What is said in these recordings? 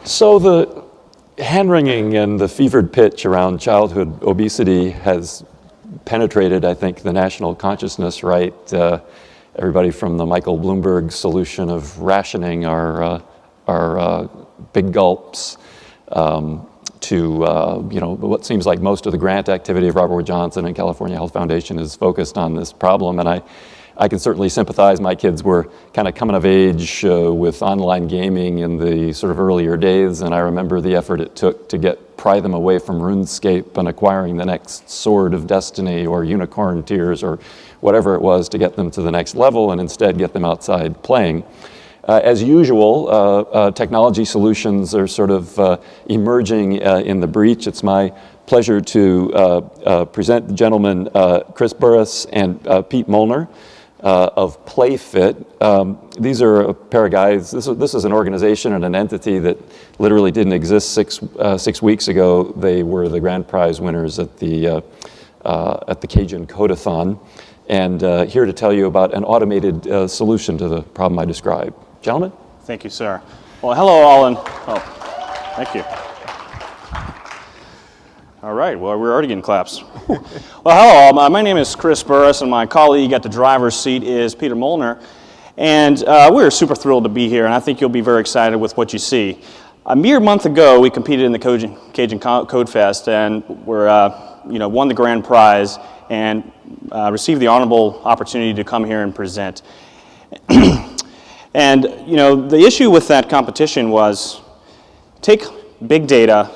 So the hand-wringing and the fevered pitch around childhood obesity has penetrated, I think, the national consciousness, right? Everybody from the Michael Bloomberg solution of rationing our big gulps to what seems like most of the grant activity of Robert Wood Johnson and California Health Foundation is focused on this problem. And I can certainly sympathize. My kids were kind of coming of age with online gaming in the sort of earlier days, and I remember the effort it took to pry them away from RuneScape and acquiring the next Sword of Destiny or Unicorn Tears or whatever it was to get them to the next level and instead get them outside playing. As usual, technology solutions are sort of emerging in the breach. It's my pleasure to present the gentlemen Chris Burriss and Pete Molnar of PlayFit. These are a pair of guys. This is an organization and an entity that literally didn't exist six weeks ago. They were the grand prize winners at the Cajun Codathon, and here to tell you about an automated solution to the problem I described. Gentlemen? Thank you, sir. Well, hello all, and thank you. All right, well, we're already getting claps. Well, hello all. My name is Chris Burriss, and my colleague at the driver's seat is Peter Molnar. And we're super thrilled to be here, and I think you'll be very excited with what you see. A mere month ago, we competed in the Cajun Code Fest, and won the grand prize and received the honorable opportunity to come here and present. And, the issue with that competition was take big data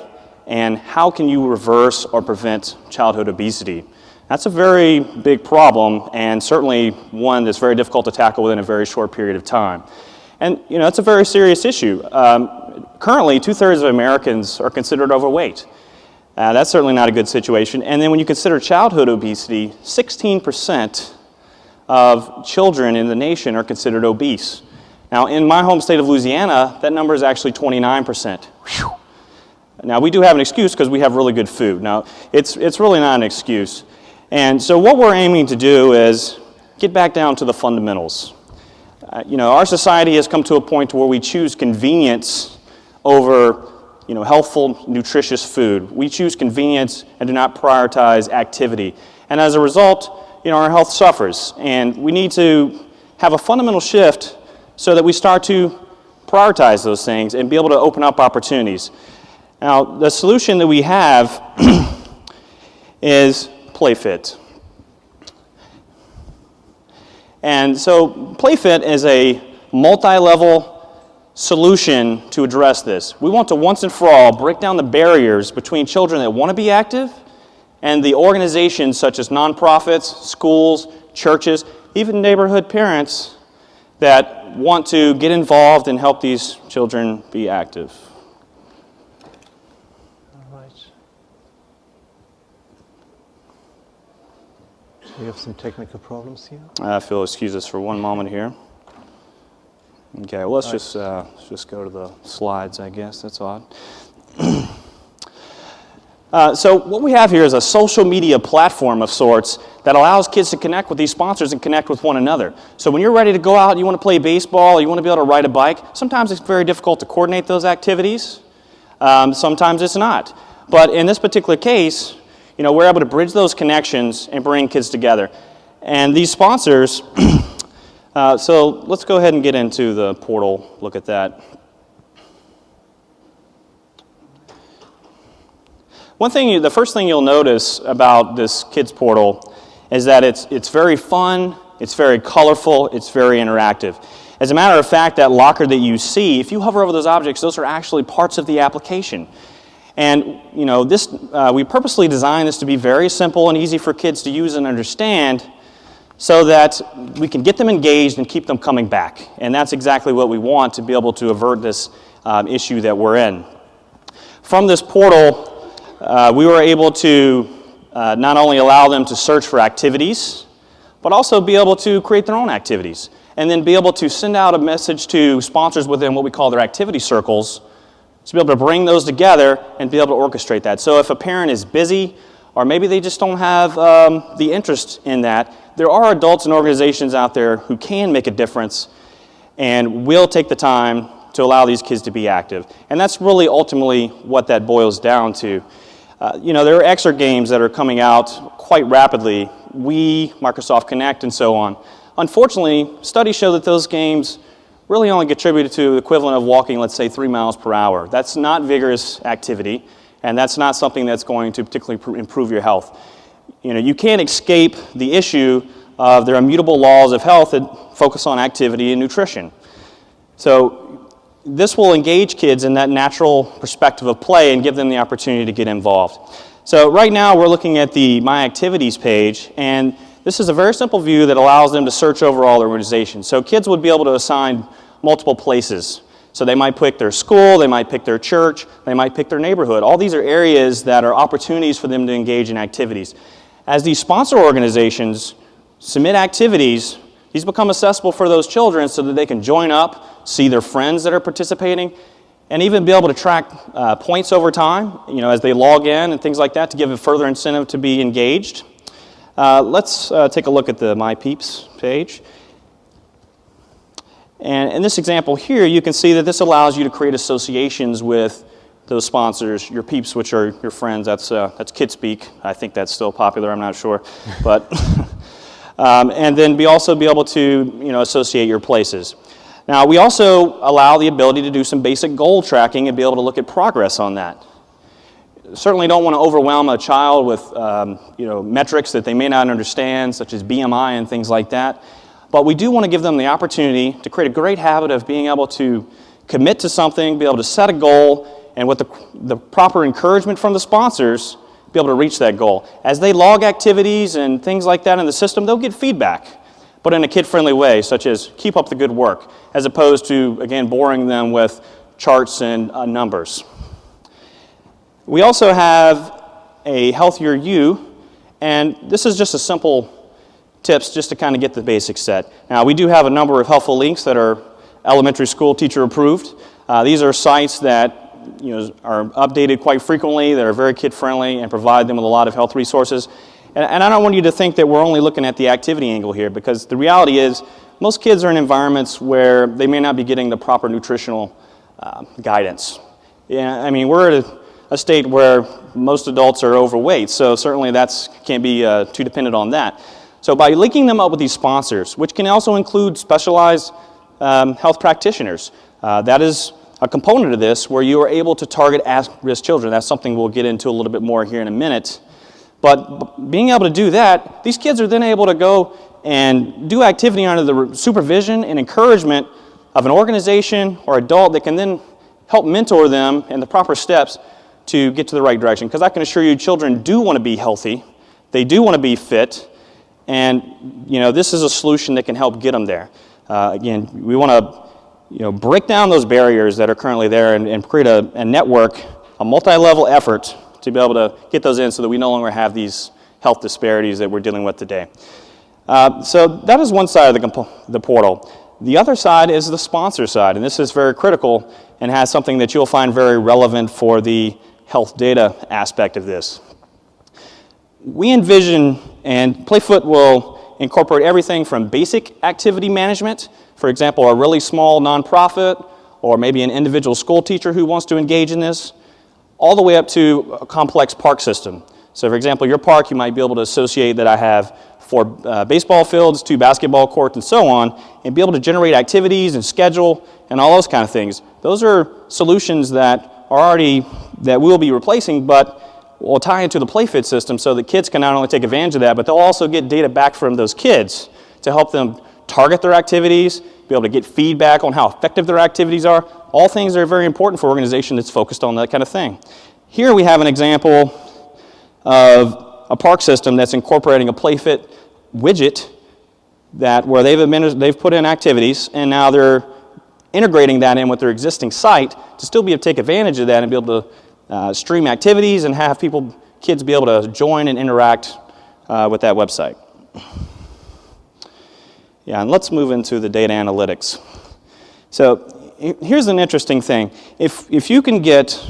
and how can you reverse or prevent childhood obesity? That's a very big problem and certainly one that's very difficult to tackle within a very short period of time. And, it's a very serious issue. Currently, 2/3 of Americans are considered overweight. That's certainly not a good situation. And then when you consider childhood obesity, 16% of children in the nation are considered obese. Now, in my home state of Louisiana, that number is actually 29%. Whew. Now, we do have an excuse because we have really good food. Now, it's really not an excuse. And so what we're aiming to do is get back down to the fundamentals. Our society has come to a point where we choose convenience over, healthful, nutritious food. We choose convenience and do not prioritize activity. And as a result, our health suffers. And we need to have a fundamental shift so that we start to prioritize those things and be able to open up opportunities. Now, the solution that we have is PlayFit. And so PlayFit is a multi-level solution to address this. We want to once and for all break down the barriers between children that want to be active and the organizations such as nonprofits, schools, churches, even neighborhood parents that want to get involved and help these children be active. All right. We have some technical problems here. If you'll excuse us for one moment here. Okay, well, let's just go to the slides, I guess. That's odd. So what we have here is a social media platform of sorts that allows kids to connect with these sponsors and connect with one another. So when you're ready to go out, you want to play baseball, you want to be able to ride a bike, sometimes it's very difficult to coordinate those activities. Sometimes it's not. But in this particular case, we're able to bridge those connections and bring kids together. And these sponsors, so let's go ahead and get into the portal, look at that. The first thing you'll notice about this kids portal is that it's very fun, it's very colorful, it's very interactive. As a matter of fact, that locker that you see, if you hover over those objects, those are actually parts of the application. And we purposely designed this to be very simple and easy for kids to use and understand so that we can get them engaged and keep them coming back. And that's exactly what we want to be able to avert this issue that we're in. From this portal, we were able to not only allow them to search for activities, but also be able to create their own activities, and then be able to send out a message to sponsors within what we call their activity circles, to be able to bring those together and be able to orchestrate that. So if a parent is busy, or maybe they just don't have the interest in that, there are adults and organizations out there who can make a difference and will take the time to allow these kids to be active. And that's really ultimately what that boils down to. There are extra games that are coming out quite rapidly, Wii, Microsoft Connect, and so on. Unfortunately, studies show that those games really only contributed to the equivalent of walking, let's say, 3 miles per hour. That's not vigorous activity, and that's not something that's going to particularly improve your health. You can't escape the issue of their immutable laws of health that focus on activity and nutrition. So this will engage kids in that natural perspective of play and give them the opportunity to get involved. So right now we're looking at the My Activities page, and this is a very simple view that allows them to search over all their organizations. So kids would be able to assign multiple places. So they might pick their school, they might pick their church, they might pick their neighborhood. All these are areas that are opportunities for them to engage in activities. As these sponsor organizations submit activities, these become accessible for those children so that they can join up, see their friends that are participating, and even be able to track points over time, as they log in and things like that to give a further incentive to be engaged. Let's take a look at the My Peeps page. And in this example here, you can see that this allows you to create associations with those sponsors, your peeps, which are your friends. That's kid speak. I think that's still popular. I'm not sure, but and then also be able to associate your places. Now we also allow the ability to do some basic goal tracking and be able to look at progress on that. Certainly don't want to overwhelm a child with metrics that they may not understand, such as BMI and things like that. But we do want to give them the opportunity to create a great habit of being able to commit to something, be able to set a goal, and with the proper encouragement from the sponsors, be able to reach that goal. As they log activities and things like that in the system, they'll get feedback, but in a kid-friendly way, such as keep up the good work, as opposed to, again, boring them with charts and numbers. We also have a Healthier You, and this is just a simple tips just to kind of get the basics set. Now, we do have a number of helpful links that are elementary school teacher approved. These are sites that are updated quite frequently, that are very kid-friendly and provide them with a lot of health resources. And I don't want you to think that we're only looking at the activity angle here, because the reality is most kids are in environments where they may not be getting the proper nutritional guidance. We're at a state where most adults are overweight, so certainly that can't be too dependent on that. So by linking them up with these sponsors, which can also include specialized health practitioners, that is a component of this where you are able to target at-risk children. That's something we'll get into a little bit more here in a minute. But being able to do that, these kids are then able to go and do activity under the supervision and encouragement of an organization or adult that can then help mentor them in the proper steps to get to the right direction. Because I can assure you, children do want to be healthy. They do want to be fit. And, this is a solution that can help get them there. Again, we want to, break down those barriers that are currently there and create a network, a multi-level effort to be able to get those in so that we no longer have these health disparities that we're dealing with today. So that is one side of the portal. The other side is the sponsor side, and this is very critical and has something that you'll find very relevant for the health data aspect of this. We envision, and Playfoot will incorporate everything from basic activity management, for example, a really small nonprofit, or maybe an individual school teacher who wants to engage in this, all the way up to a complex park system. So for example, your park, you might be able to associate that I have 4 baseball fields, 2 basketball courts, and so on, and be able to generate activities and schedule and all those kind of things. Those are solutions that we'll be replacing, but will tie into the Playfit system so that kids can not only take advantage of that, but they'll also get data back from those kids to help them target their activities, be able to get feedback on how effective their activities are. All things that are very important for an organization that's focused on that kind of thing. Here we have an example of a park system that's incorporating a Playfit widget where they've put in activities, and now they're integrating that in with their existing site to still be able to take advantage of that and be able to stream activities and have kids be able to join and interact with that website. Yeah, and let's move into the data analytics. So here's an interesting thing. If you can get,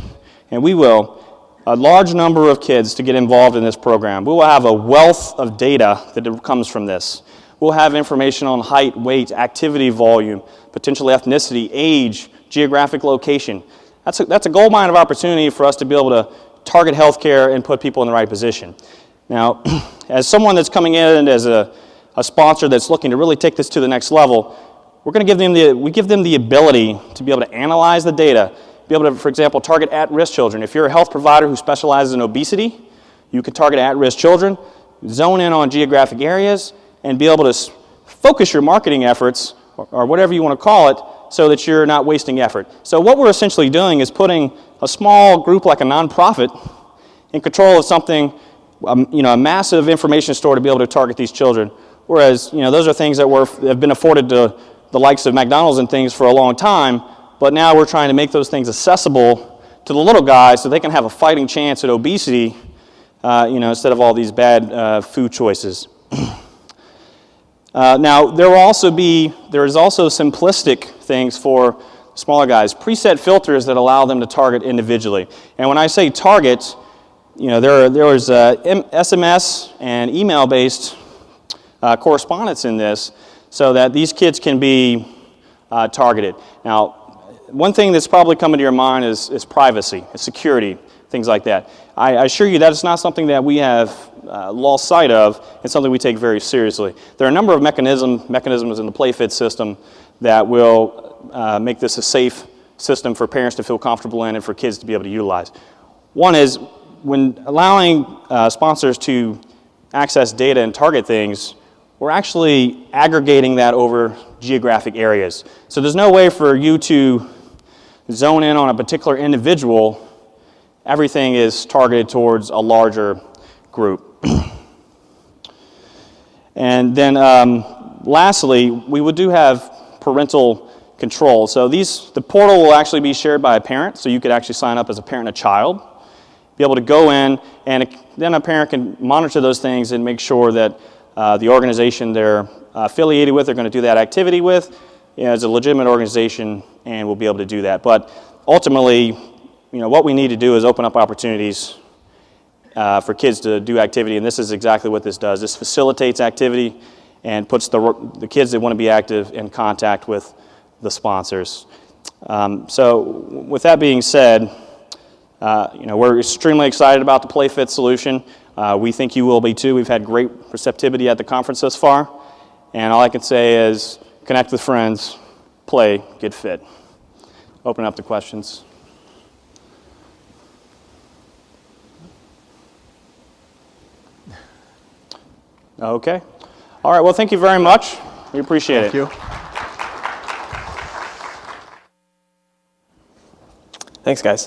and we will, a large number of kids to get involved in this program, we will have a wealth of data that comes from this. We'll have information on height, weight, activity volume, potentially ethnicity, age, geographic location. That's a gold mine of opportunity for us to be able to target healthcare and put people in the right position. Now, as someone that's coming in as a sponsor that's looking to really take this to the next level, we're going to give them the ability to be able to analyze the data, be able to, for example, target at-risk children. If you're a health provider who specializes in obesity, you can target at-risk children, zone in on geographic areas, and be able to focus your marketing efforts, or whatever you want to call it, so that you're not wasting effort. So what we're essentially doing is putting a small group like a nonprofit in control of something, a massive information store to be able to target these children. Whereas, those are things that have been afforded to the likes of McDonald's and things for a long time, but now we're trying to make those things accessible to the little guys so they can have a fighting chance at obesity, instead of all these bad food choices. Now, there is also simplistic things for smaller guys, preset filters that allow them to target individually. And when I say target, there is SMS and email-based correspondence in this so that these kids can be targeted. Now, one thing that's probably coming to your mind is privacy, security, things like that. I assure you that it's not something that we have lost sight of. It's something we take very seriously. There are a number of mechanisms in the PlayFit system that will make this a safe system for parents to feel comfortable in and for kids to be able to utilize. One is when allowing sponsors to access data and target things, we're actually aggregating that over geographic areas. So there's no way for you to zone in on a particular individual. Everything is targeted towards a larger group. And then lastly, we do have parental control. So the portal will actually be shared by a parent, so you could actually sign up as a parent and a child, be able to go in, and then a parent can monitor those things and make sure that the organization they're affiliated with, they're going to do that activity with, is a legitimate organization and will be able to do that. But ultimately, what we need to do is open up opportunities for kids to do activity, and this is exactly what this does. This facilitates activity and puts the kids that want to be active in contact with the sponsors. So with that being said, we're extremely excited about the PlayFit solution. We think you will be too. We've had great receptivity at the conference thus far, and all I can say is connect with friends, play, get fit. Open up to questions. Okay. All right, well, thank you very much. We appreciate it. Thank you. Thanks, guys.